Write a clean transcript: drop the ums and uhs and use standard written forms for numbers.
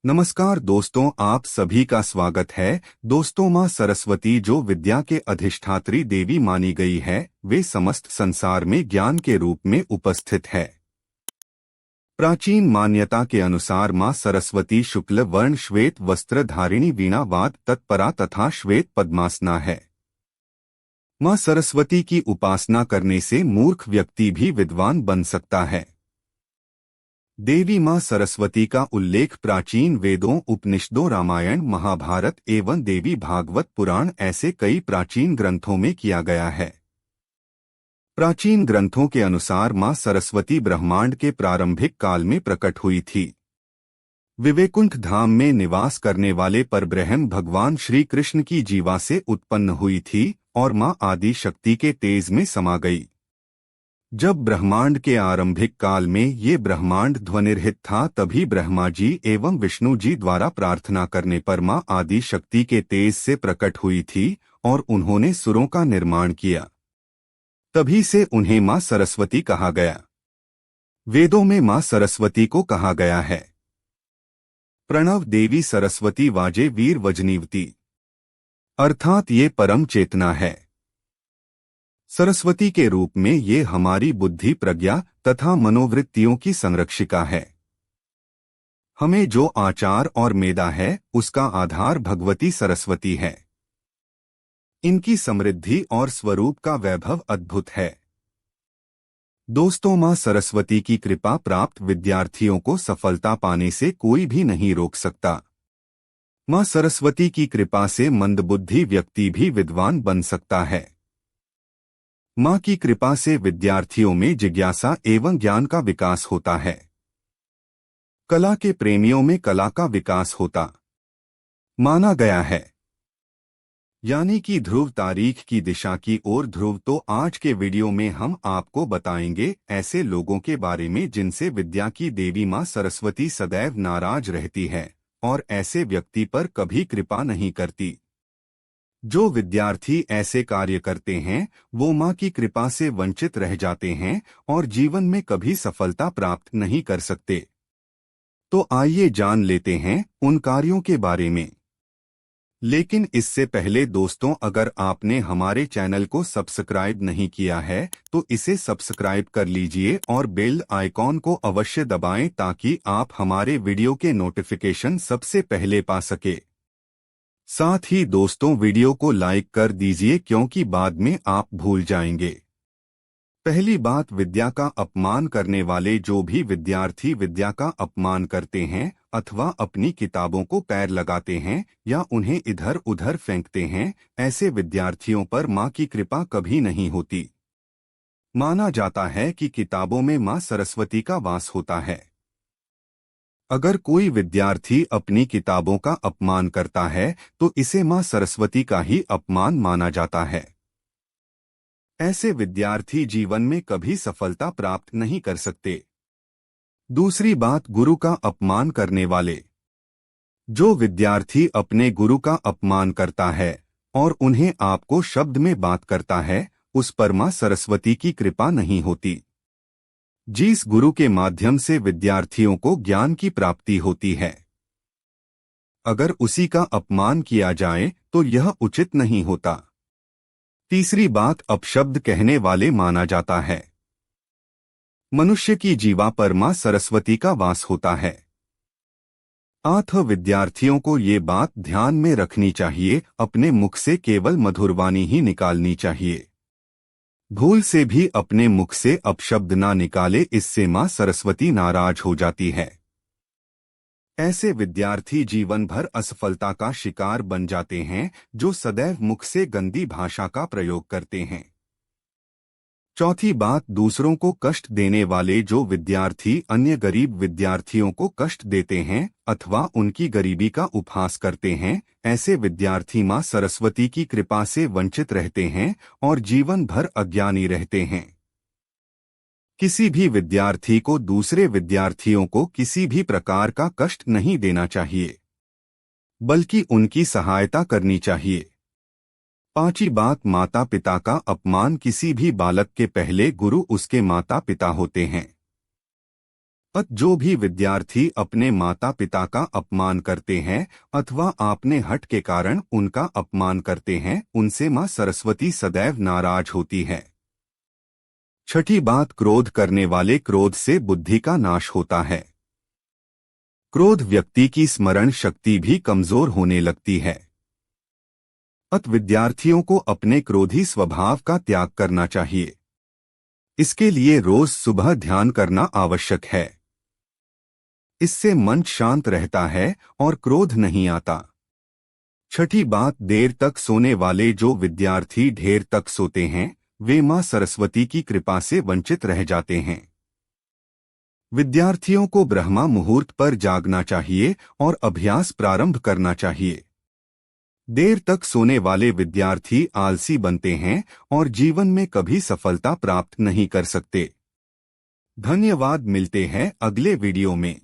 नमस्कार दोस्तों, आप सभी का स्वागत है। दोस्तों, माँ सरस्वती जो विद्या के अधिष्ठात्री देवी मानी गई है, वे समस्त संसार में ज्ञान के रूप में उपस्थित है। प्राचीन मान्यता के अनुसार माँ सरस्वती शुक्ल वर्ण श्वेत वस्त्र धारिणी वीणावाद तत्परा तथा श्वेत पद्मासना है। माँ सरस्वती की उपासना करने से मूर्ख व्यक्ति भी विद्वान बन सकता है। देवी माँ सरस्वती का उल्लेख प्राचीन वेदों, उपनिषदों, रामायण, महाभारत एवं देवी भागवत पुराण ऐसे कई प्राचीन ग्रंथों में किया गया है। प्राचीन ग्रंथों के अनुसार माँ सरस्वती ब्रह्मांड के प्रारंभिक काल में प्रकट हुई थी। विवेकुंठ धाम में निवास करने वाले परब्रह्म भगवान श्री कृष्ण की जीवा से उत्पन्न हुई थी और माँ आदि शक्ति के तेज में समा गई। जब ब्रह्मांड के आरंभिक काल में ये ब्रह्मांड ध्वनिरहित था, तभी ब्रह्मा जी एवं विष्णु जी द्वारा प्रार्थना करने पर माँ आदि शक्ति के तेज से प्रकट हुई थी और उन्होंने सुरों का निर्माण किया। तभी से उन्हें माँ सरस्वती कहा गया। वेदों में माँ सरस्वती को कहा गया है प्रणव देवी सरस्वती वाजे वीर वजनीवती, अर्थात ये परम चेतना है। सरस्वती के रूप में ये हमारी बुद्धि, प्रज्ञा तथा मनोवृत्तियों की संरक्षिका है। हमें जो आचार और मेधा है, उसका आधार भगवती सरस्वती है। इनकी समृद्धि और स्वरूप का वैभव अद्भुत है। दोस्तों, माँ सरस्वती की कृपा प्राप्त विद्यार्थियों को सफलता पाने से कोई भी नहीं रोक सकता। माँ सरस्वती की कृपा से मंदबुद्धि व्यक्ति भी विद्वान बन सकता है। माँ की कृपा से विद्यार्थियों में जिज्ञासा एवं ज्ञान का विकास होता है। कला के प्रेमियों में कला का विकास होता माना गया है। यानी कि ध्रुव तारीख की दिशा की ओर ध्रुव। तो आज के वीडियो में हम आपको बताएंगे ऐसे लोगों के बारे में जिनसे विद्या की देवी माँ सरस्वती सदैव नाराज रहती है और ऐसे व्यक्ति पर कभी कृपा नहीं करती। जो विद्यार्थी ऐसे कार्य करते हैं, वो माँ की कृपा से वंचित रह जाते हैं और जीवन में कभी सफलता प्राप्त नहीं कर सकते। तो आइए जान लेते हैं उन कार्यों के बारे में। लेकिन इससे पहले दोस्तों, अगर आपने हमारे चैनल को सब्सक्राइब नहीं किया है तो इसे सब्सक्राइब कर लीजिए और बेल आइकॉन को अवश्य दबाएं ताकि आप हमारे वीडियो के नोटिफिकेशन सबसे पहले पा सके। साथ ही दोस्तों, वीडियो को लाइक कर दीजिए क्योंकि बाद में आप भूल जाएंगे। पहली बात, विद्या का अपमान करने वाले जो भी विद्यार्थी विद्या का अपमान करते हैं अथवा अपनी किताबों को पैर लगाते हैं या उन्हें इधर उधर फेंकते हैं, ऐसे विद्यार्थियों पर माँ की कृपा कभी नहीं होती। माना जाता है कि किताबों में माँ सरस्वती का वास होता है। अगर कोई विद्यार्थी अपनी किताबों का अपमान करता है तो इसे माँ सरस्वती का ही अपमान माना जाता है। ऐसे विद्यार्थी जीवन में कभी सफलता प्राप्त नहीं कर सकते। दूसरी बात, गुरु का अपमान करने वाले। जो विद्यार्थी अपने गुरु का अपमान करता है और उन्हें आपको शब्द में बात करता है, उस पर माँ सरस्वती की कृपा नहीं होती। जिस गुरु के माध्यम से विद्यार्थियों को ज्ञान की प्राप्ति होती है, अगर उसी का अपमान किया जाए तो यह उचित नहीं होता। तीसरी बात, अपशब्द कहने वाले माना जाता है। मनुष्य की जीवा पर माँ सरस्वती का वास होता है। विद्यार्थियों को ये बात ध्यान में रखनी चाहिए, अपने मुख से केवल मधुरवाणी ही निकालनी चाहिए। भूल से भी अपने मुख से अपशब्द ना निकाले, इससे माँ सरस्वती नाराज हो जाती है। ऐसे विद्यार्थी जीवन भर असफलता का शिकार बन जाते हैं जो सदैव मुख से गंदी भाषा का प्रयोग करते हैं। चौथी बात, दूसरों को कष्ट देने वाले जो विद्यार्थी अन्य गरीब विद्यार्थियों को कष्ट देते हैं अथवा उनकी गरीबी का उपहास करते हैं, ऐसे विद्यार्थी माँ सरस्वती की कृपा से वंचित रहते हैं और जीवन भर अज्ञानी रहते हैं। किसी भी विद्यार्थी को दूसरे विद्यार्थियों को किसी भी प्रकार का कष्ट नहीं देना चाहिए, बल्कि उनकी सहायता करनी चाहिए। पांचवी बात, माता पिता का अपमान। किसी भी बालक के पहले गुरु उसके माता पिता होते हैं। जो भी विद्यार्थी अपने माता पिता का अपमान करते हैं अथवा अपने हट के कारण उनका अपमान करते हैं, उनसे मां सरस्वती सदैव नाराज होती है। छठी बात, क्रोध करने वाले क्रोध से बुद्धि का नाश होता है। क्रोध व्यक्ति की स्मरण शक्ति भी कमजोर होने लगती है। विद्यार्थियों को अपने क्रोधी स्वभाव का त्याग करना चाहिए। इसके लिए रोज सुबह ध्यान करना आवश्यक है। इससे मन शांत रहता है और क्रोध नहीं आता। छठी बात, देर तक सोने वाले जो विद्यार्थी ढेर तक सोते हैं वे मां सरस्वती की कृपा से वंचित रह जाते हैं। विद्यार्थियों को ब्रह्मा मुहूर्त पर जागना चाहिए और अभ्यास प्रारंभ करना चाहिए। देर तक सोने वाले विद्यार्थी आलसी बनते हैं और जीवन में कभी सफलता प्राप्त नहीं कर सकते। धन्यवाद, मिलते हैं अगले वीडियो में।